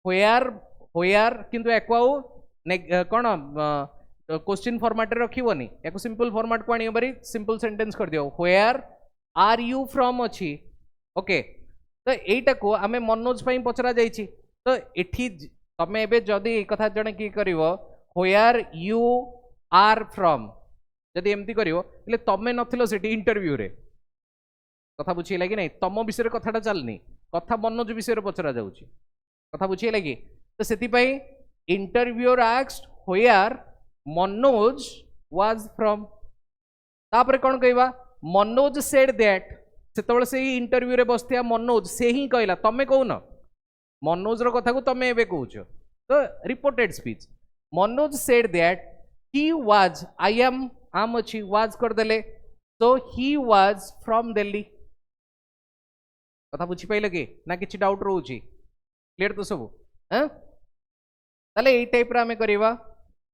होयार किंतु या कौन क्वेश्चन फॉर्मेट रखिबनी या सिंपल फॉर्मेट को आनी बारी सिंपल सेंटेंस कर दियो होयार आर यू फ्रॉम अच्छी ओके तो यहीटा को आम मनोज पचरा जाइए तो ये तमें एबे जदि कथा जड़े कि कर होयार यू आर फ्रॉम जदि एमती कर तमें नथिलो सेठी इंटरव्यू रे कथा बुझे लगे नहीं तुम विषय कथाटा चलनी कथा मनोज विषय पचरा जाऊँगी कथा बुझे लगे तो से interviewer asked where Manoj was from तापर कौन कहवा मनोज सेड दैट से इंटरव्यू रे बसथिया मनोज से ही कहला तमें कहून मनोज रो कथा को तमें एबे कहूछ तो reported speech Manoj said that he was I am आम अच्छी वाज कर देले तो ही वाज फ्रॉम दिल्ली कथा बुझी पाइल कि ना किसी डाउट रोची क्लियर तो सब ताले ये टाइप रे आमे करवा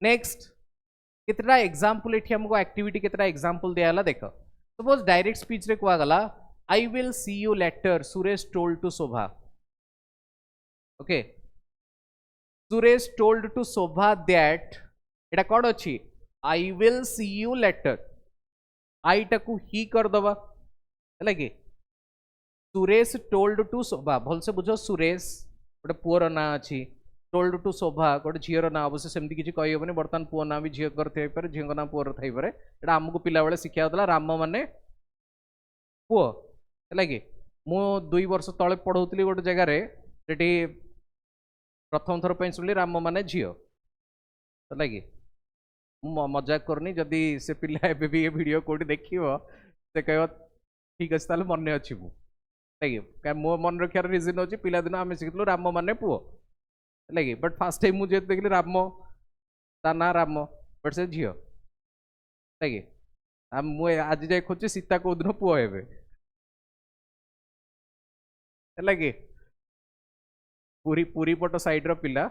नेक्स्ट कितना एग्जांपल एठी हमको एक्टिविटी कितना एग्जांपल दियाला देख सपोज डायरेक्ट स्पीच रे कुआ गला I will see you later Suresh told to Shobha okay Suresh told to Shobha that एटा कौन अच्छी I will see you later I टाकू ही कर दबा है कि सुरेश टोल्ड टू शोभा भल से बुझ सुरेश गोटे पुअर ना अच्छी टोल्ड टू शोभा गोटे झीर ना अवश्य सेमती किसी कहबनी बर्तमान पुओ ना भी झील कर झील ना पुअर थाईपे यहाँ आमको पिला बेले शिक्षा होता राम माने पुओ है कि मु 2 वर्ष तले पढ़ाऊली गोटे जगार से प्रथम थर पर शुणिली राम माने झील है कि मजाक करनी जदि से पिला एबे भी ये वीडियो कोटी देखियो से कह ठीक अच्छे ताले मन अच्छी मुझे मो मन रखार रिजन अच्छे पिलादिन आम शिखलु राम माने पुओ है कि बट फास्ट टाइम मुझे देखली राम ता ना राम बट से झील है कि आज जाए खोजे सीता कौ दिन पुओ हे है कि पूरी पूरी पट साइड रो पिला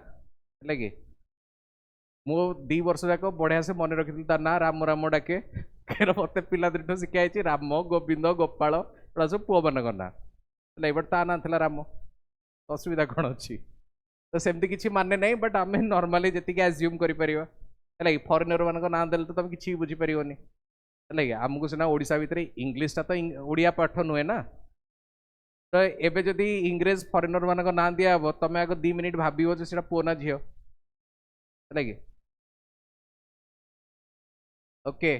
है कि मो 2 वर्ष जाक बढ़िया से मन रखी ना राम राम डाके मत पिला दिन शिखाई राम गोविंद गोपाल एटा सब पुओ मान ना बट ता ना था राम असुविधा कौन अच्छी तो सेमती किसी माने नहीं बट आम नॉर्मली जी एज्यूम कर फॉरेनर मान ना देते तो तुम किसी बुझीपर है आमको सीना ओडिशा भितर इंग्लीशटा तो ओडिया पाठ नुहे ना तो एबे जदि इंग्रेज फॉरेनर मान ना दिया हम तुम आग 2 मिनिट भाव से पुओ ना झील है कि ओके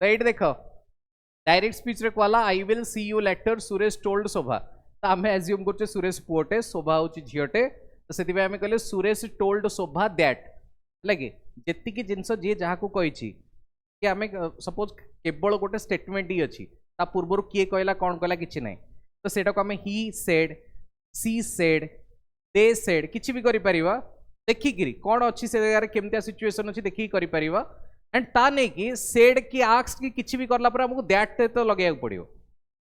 तो ये देख डायरेक्ट स्पीच रे कहला I will see you later Suresh told Shobha तो आम एज्यूम करछे सुरेश पुओटे शोभा होची झीलटे तो से आम कहले सुरेश टोल्ड शोभा दैट है कि जी जिनस जी जहाँ को कही कि आम सपोज केवल गोटे स्टेटमेंट ही अच्छी ता पूर्वर किए कहला कौन कहला किसी ना तो सेटा को आम he said she said they said किसी भी करि परिबा देखिकी कौन अच्छी से जगह केमतिया सिचुएशन अच्छी देखिकी करि एंड ता नहीं कि सेड कि आक्स कि किछि भी करला पर हमको दैट तो लगे पड़ो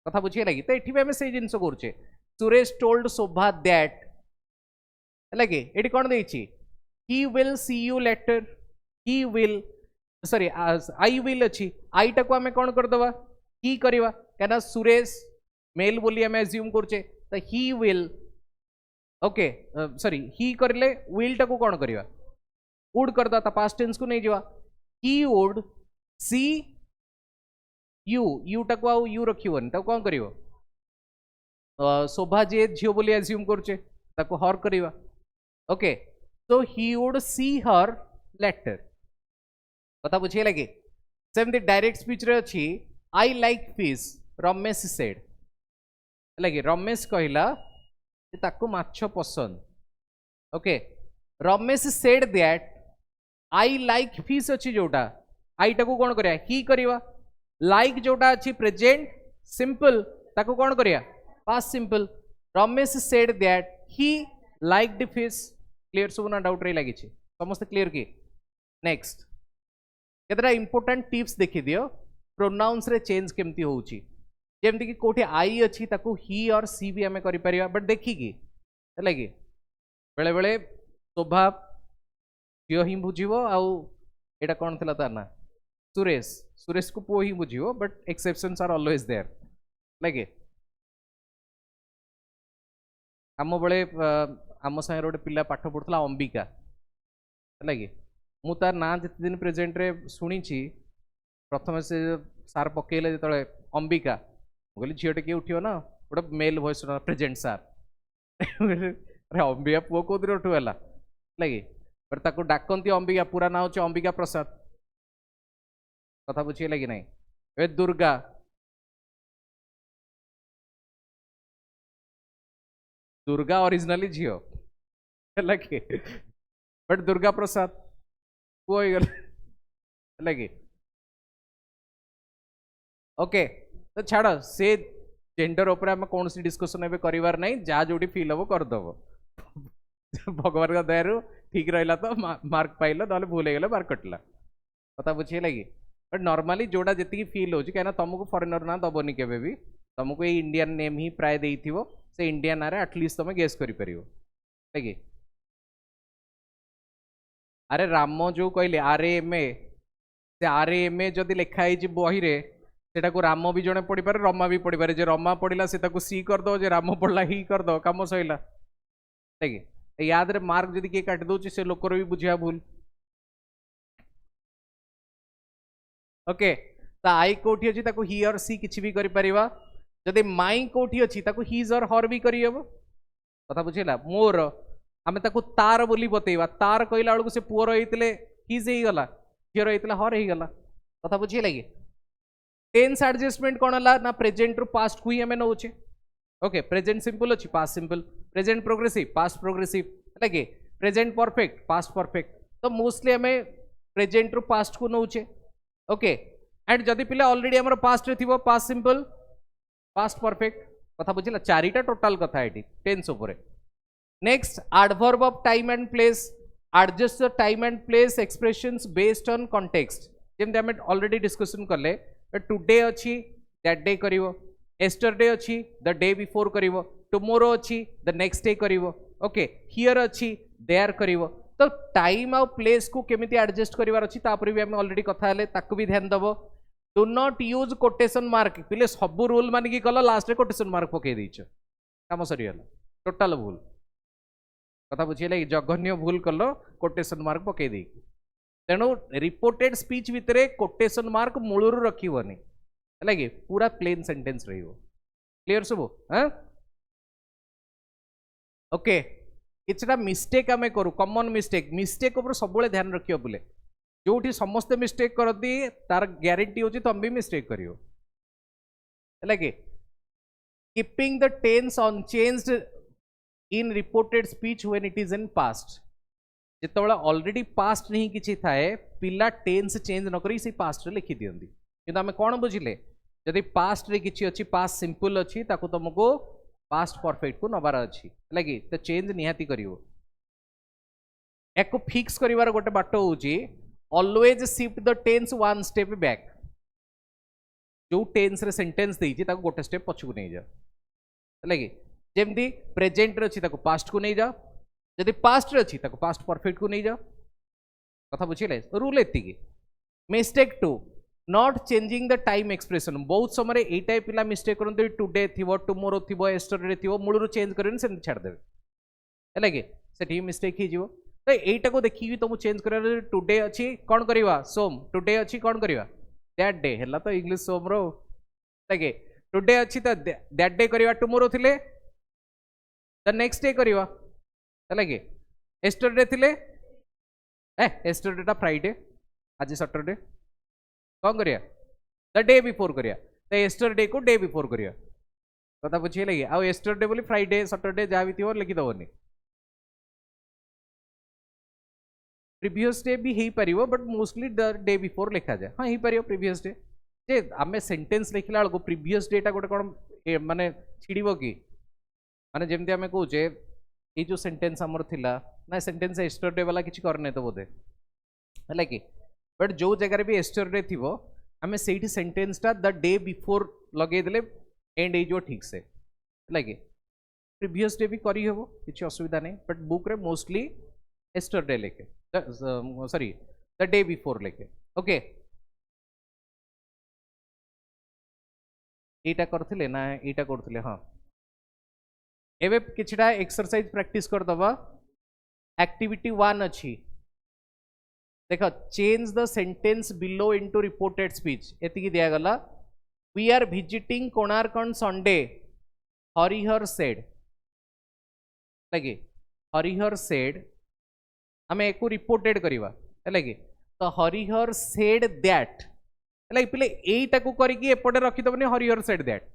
कथा बुझे लगी तो ये आम से जिन करुचे सुरेश टोल्ड शोभा दैट है कि ये कौन देछि he will see you later he will sorry I will अच्छी आई टाक आम कौन करदे ही करवा क्या सुरेश मेल बोली आम एज्यूम करुचे तो ही विल ओके सॉरी ही करले विल टाक कौन करवा वुड करदा पास्ट टेंस को नहीं जावा he would see you you टाक यू रखिबन तो कौन करिवो शोभा जे झियो बोली एज्यूम करुचे ताको हर करवा okay so he would see her letter कथा बुझे लगे सेमती डायरेक्ट स्पीच रे अछि I like fish Ramesh said लगे रमेश कहला ताको माछ पसंद okay Ramesh said that I like fish अच्छी जोटा आई टाको कौन करिया ही करवा लाइक जोटा अच्छी प्रेजेंट सिंपल ताको कौन करिया past simple Ramesh said that he liked fish clear सब ना डाउट रही लगी समस्त क्लियर की नेक्स्ट केतरा इंपोर्टेंट टिप्स देखी दियो प्रोनाउंस रे चेंज केमती होउची जेमती कि कोठी आई अच्छी ताको ही और सी भी आमे करि परिया बट देखिकी है कि बेले बेले शोभा झील ही बुझीबो आउ एटा कौन थिला तार ना सुरेश सुरेश को पुओ ही बुझीबो but exceptions are always there लगे आम बेले आम सागर गोटे पिला पाठ पढ़ुला अंबिका है कि मु तार ना जिते दिन प्रेजेंट रे शुणी प्रथम से सार पकेले जो अंबिका कहली झीटे किए उठो ना गोटे मेल वॉइस प्रेजेंट सार अरे अंबिका पुओ कौ दिन उठूला लगे पर ताको डाकती अंबिका पूरा ना हो अंबिका प्रसाद कथा बुझे लगी नहीं ए दुर्गा दुर्गा ओरिजिनली झील लगे बट दुर्गा प्रसाद पुओ लगे ओके तो छाड़ से जेंडर उपर आम कौन सी डिस्कसन एवं करार नहीं जहाँ जो फिल हम करदेव भगवान का दयारू ठीक रहा तो मार्क पाइल ना भूल हो मार्क कटला कथा बुझे लगी बट नॉर्मली जोड़ा जी फिल हो कहीं तुमको फॉरेनर ना दबनी के भी तुमको ये इंडियन नेम ही प्राय देइथिवो से इंडियन ना एटलिस्ट तुम गेस कर कि अरे राम जो कहले RAMA से RAMA जदि लिखाई बही रे सेटा को राम भी जड़े पढ़ी पारे रमा भी पढ़ी पारे जे रमा पढ़ला से सी करदो जे राम पढ़ला ही करदो काम सईला याद रे मार्क जदि किए काटि दउछि से लोकर भी बुझिया भूल ओके तो आई कोठी अछि ताको ही और सी किछि भी करि परिबा जदि माई कोठी अछि ताको हिज और हर भी करि हेबो कथा बुझिला मोर आमे ताको तार बोली बतेइबा तार कहला बेलू से पुअर होइतले हिज ही गला झियर होइतले हर ही गला कथा बुझिए लगी टेंस एडजस्टमेंट कौन है ना प्रेजेंट रु पास्ट को ही हमें नौचे ओके प्रेजेंट सिंपल अच्छी past simple present progressive past progressive है कि प्रेजेंट परफेक्ट पास्ट परफेक्ट तो मोस्टली हमें प्रेजेंट रु पास्ट को नौचे ओके एंड जदि पिला ऑलरेडी हमर पास्ट रे थिबो पास्ट सिंपल पास्ट परफेक्ट कथा बुझिला चारिटा टोटल कथा एटी टेंस ऊपर next adverb of time and place adjust the time and place expressions based on context जेमते हमें ऑलरेडी डिस्कशन करले टुडे अच्छी दैट डे करिवो एस्टरडे अच्छी द डे बिफोर करिवो टुमोरो अच्छी द नेक्स्ट डे करिवो ओके हियर अच्छी देयर करिवो तो टाइम आउ प्लेस को केमिति एडजस्ट करिवार अच्छी तापर भी हमें ऑलरेडी कथा हले ताकू भी ध्यान दबो do not use quotation mark पिले सब रूल मान की कल लास्ट रे कोटेशन मार्क पकई देइछ काम सरीगला टोटल भूल कथा बुझिले जघन्य भूल कल कोटेशन मार्क पकई दे तेणु रिपोर्टेड स्पीच भितर कोटेशन मार्क मूलरू रखिबनी है कि पूरा प्लेन सेंटेंस रहिबो क्लियर सब हाँ ओके किछटा मिस्टेक आमे करू कॉमन मिस्टेक मिस्टेक ऊपर सब ध्यान रखियो बोले जोठी समस्ते मिस्टेक करती तार ग्यारंटी होची तुम भी मिस्टेक करियो है कि keeping the tense unchanged in reported speech when it is in past जिते ऑलरेडी पास्ट नहीं किसी थाए पिला टेंस चेंज न करी से पास्ट रे लिखि दियंती किंतु आमे कोन बुझिले जदि पास्ट रे किछि अछि पास्ट सिंपल अछि ताको तुमको पास्ट परफेक्ट को नबार अछि है कि तो चेंज निहाती करिवो एको फिक्स करिवार गोटे बाट होउची always shift the tens one step back. जो टेंस रे सेंटेंस देइची ताको गोटे स्टेप पछकु नै जा लगे जेमती प्रेजेंट रे अछि ताको पास्ट को नै जा जदि पास्ट रे अछि ताको पास्ट परफेक्ट को नै जा कथा बुझिले रूल एतिकी। Mistake 2 not changing the time expression बहुत समय एई टाइप पिला मिस्टेक करन टुडे थिबो टुमोरो थिबो यस्टरडे थिबो मूलरू चेंज करन से छाड़ देबे है लगे सेठी मिस्टेक ही जीवो तो एटा को देखि तुम चेंज कर टुडे अच्छी कौन करवा सोम टुडे अच्छी कौन करवा दैट डे है तो इंग्लिश सोम रो लगे टुडे अच्छी तो दैट डे करवा टुमोरो थिले द नेक्स्ट डे करवा लगे एस्टरडे थिले एस्टरडे टा फ्राइडे आज सैटरडे कौन करिया द डे बिफोर करिया तो एस्टरडे को डे बिफोर करिया कथा बुझे लगे आ एस्टरडे बोली फ्राइडे सैटरडे जहाँ भी थी लिखिदबनी प्रीवियस डे भी हो पार but mostly the day before लिखा जाए हाँ हो पार प्रीवियस डे जे आम सेंटेंस लिखला बेलू प्रीवियस डेटा गोटे कौन माने छिड़ब कि माने जमती आम कहे ये जो सेंटेंस आमर थिला ना सेंटेंस एस्टरडे वाला किसी करने तो बोधे है कि बट जो जगह भी एस्टरडे थी आम से सेंटेंसटा द डे बिफोर लगेदे एंड हो ठीक से है कि प्रीवियस डे भी करहब किसी असुविधा नहीं बट बुक रे मोस्टली एस्टरडे लिखे सॉरी द डे बिफोर लिखे ओके एटा करथिले ना एटा करथिले हाँ एबे किछटा एक्सरसाइज प्रैक्टिस कर दबा एक्टिविटी 1 अच्छी देखो change the sentence below into reported speech एतिकी दिया गला we are visiting Konark on Sunday Harihar said लगे हरिहर सेड आम एक रिपोर्टेड करवा है कि तो हरिहर सेड दैट है पे यहीटा को करके एपटे रखीदबनी हरिहर सेड दैट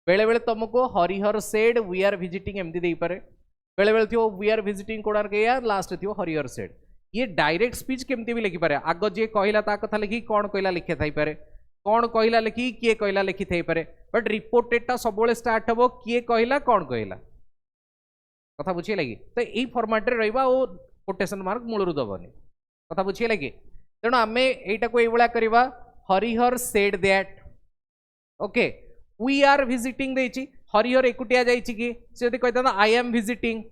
बेले बेले तुमको Harihar said we are visiting एमती दे पारे बेले बेले थी वी आर विजिटिंग कोणार्क या लास्ट थी हरिहर सेड ये डायरेक्ट स्पीच केमती भी लिखिपारे आग जी कहला ता कथा लिखी कौन कहला लिखी थी पारे कौन कहला लिखी किए कहला लिखी थी पारे बट रिपोर्टेडटा सब स्टार्ट हम किए कहला कौन कहला कथा बुझे लगी तो यही फॉर्मेट रे रहिबा ओ कोटेशन मार्क मूलरू दबनी कथा बुझे लगी तेणु आम एटा को ये करवा Harihar said that okay we are visiting देछि हरिहर एकुटिया जाइछि कि से यदि कहता आई एम विजिटिंग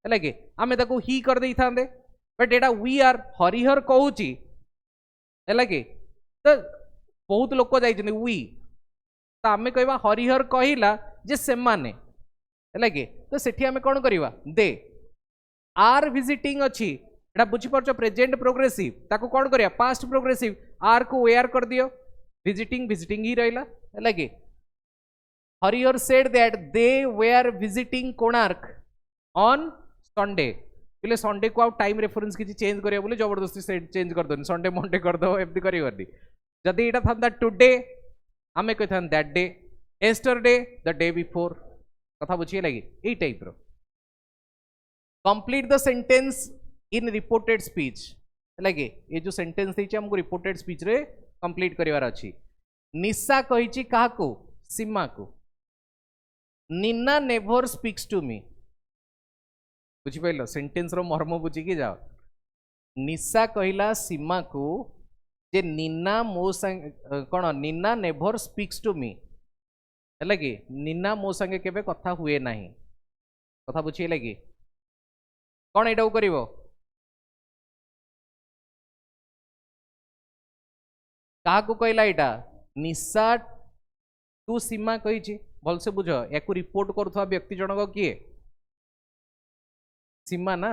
है कि आम ताको ही कर दे था but Etah we are Harihar कहूची है कि तो बहुत लोक जाइछन वी तो आम कहवा हरिहर कहला जे से माने है कि तो सेठी आम कौन करवा दे आर विजिटिंग अच्छी एटा बुझी पारछ प्रेजेंट प्रोग्रेसिव ताको कौन करवा पास्ट प्रोग्रेसिव आर को वेयर कर दियो विजिटिंग विजिटिंग ही रहिला है कि Harihar said that they were visiting Konark on Sunday बोले संडे को टाइम रेफरेंस किसी चेंज करिया बोले जबरदस्ती चेंज कर दो संडे मंडे कर दो एमती करनी जदि एटा था टुडे आम कही था that day yesterday the day before कथा बुझे लगी यही टाइप रो complete the sentence in reported speech है कि ये जो सेंटेंस देछि हमको रिपोर्टेड स्पीच रे कंप्लीट करिवार अछि निशा कहिछि काहाको सीमा को Nina never speaks to me बुझी पाइल सेंटेंस रो मर्म बुझी जाओ निशा कहला सीमा को जे निन्ना मो संग कौन निन्ना नेवर स्पीक्स टू मी है कि निन्ना मो संगे केबे कथा हुए नाही कथा बुझी लगी कौन एटा करिवो काहाको कहला एटा निशा तू सीमा कही भल से बुझ या रिपोर्ट करुवा व्यक्ति जनक किए सीमा ना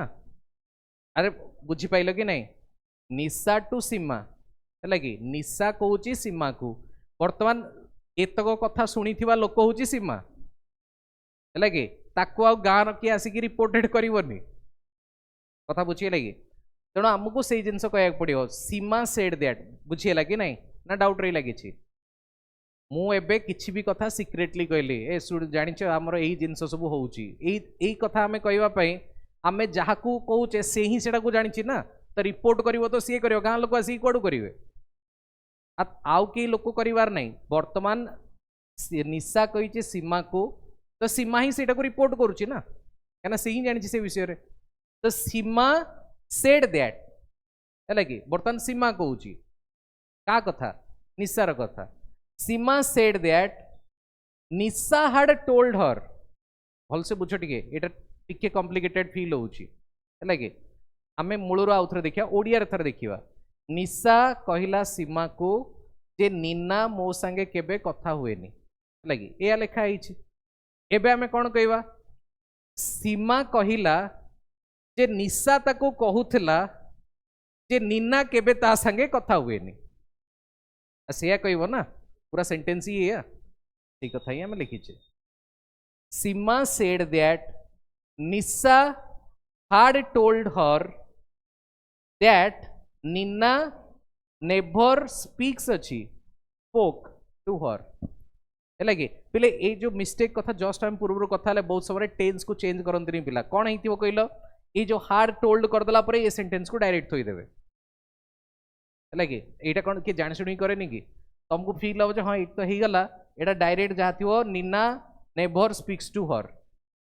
अरे बुझी पाइल कि नहीं निशा टू सीमा है कि निशा कहूँ सीमा को बर्तमान एतक कथा शुणी लोक हूँ सीमा है कि ताकू आ गाँव किए आसिक रिपोर्टेड करनी कथा बुझे लगे तेणु आमको से जिनस कह पड़ो सीमा सेड दैट बुझीला कि नहीं ना डाउट रही लगी मुझे किसी भी कथा सिक्रेटली कहली ए जाच आमर यही जिनस सब होई कथा आम कहवाई आम जहाँ को कहे से ही से जानी ना तो रिपोर्ट कर तो सी कर गाँ लोक आसिक कौड़ करेंगे आउ कई लोक करार नहीं बर्तमान निशा कही सीमा को तो सीमा ही से रिपोर्ट करुच्ची ना कहीं से ही जानी से विषय तो सीमा सेड दैट है कि बर्तमान सीमा कहूँ का कथा निशार कथा सीमा said that Nisha had told हर भलसे बुझ टे कॉम्प्लिकेटेड फील होगा कि आम मूलर आउ थे देखा ओडिया थे देखा निशा कहला सीमा को जे नीना मो सांगे केबे कथा हुए लगी या लिखाई एबे आमे कौन कहवा सीमा कहला जे निशा ताको कहूला जे नीना केबे ता संगे कथा हुए से कहब ना पूरा सेंटेंस ही है ठीक कथा ही आम लिखीचे सीमा said that Nisha had told her that Nina never speaks अच्छी स्पोक टू हर है कि पिले ये जो मिस्टेक कथा जस्ट आम पूर्व कथा बहुत समय टेन्स को चेंज करते पिला कौन हो कहल ये जो हार टोल्ड करदेला ये सेंटेंस को डायरेक्ट थोदेवे है कि यहाँ कौन किए जाणी शुणी करे कि तुमको फिल हम हाँ ये तो होगला यहाँ डायरेक्ट जहाँ थी Nina never speaks to her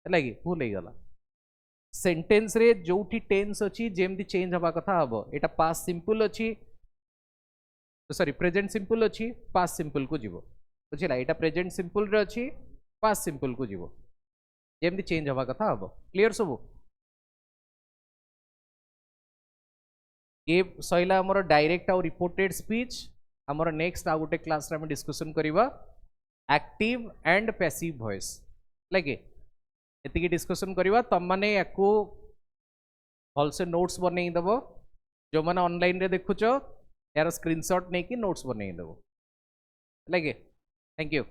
है कि भूल होगला सेंटेंस रे जो टेन्स अच्छी जेमती चेंज हवा कथा हम यहाँ पास्ट सिंपल अच्छी सॉरी प्रेजेंट सिंपल अच्छी पास्ट सिंपल को जीव बुझला यहाँ प्रेजेंट सिंपल रे अच्छी पास्ट सिंपल को जीव जेमती चेंज हवा कथा हम क्लियर सब ये सैला आमर डायरेक्ट आउ रिपोर्टेड स्पीच आमर नेक्स्ट आउ गोटे क्लास रे डिस्कशन करवा एक्टिव एंड पैसिव वॉइस लगे एतिकी डिस्कशन करवा तुम मैंने या भलसे नोट्स बनई देव जो मैंने ऑनलाइन रे देखुच यार स्क्रीनशॉट नहीं कि नोट्स बनई देव लगे थैंक यू।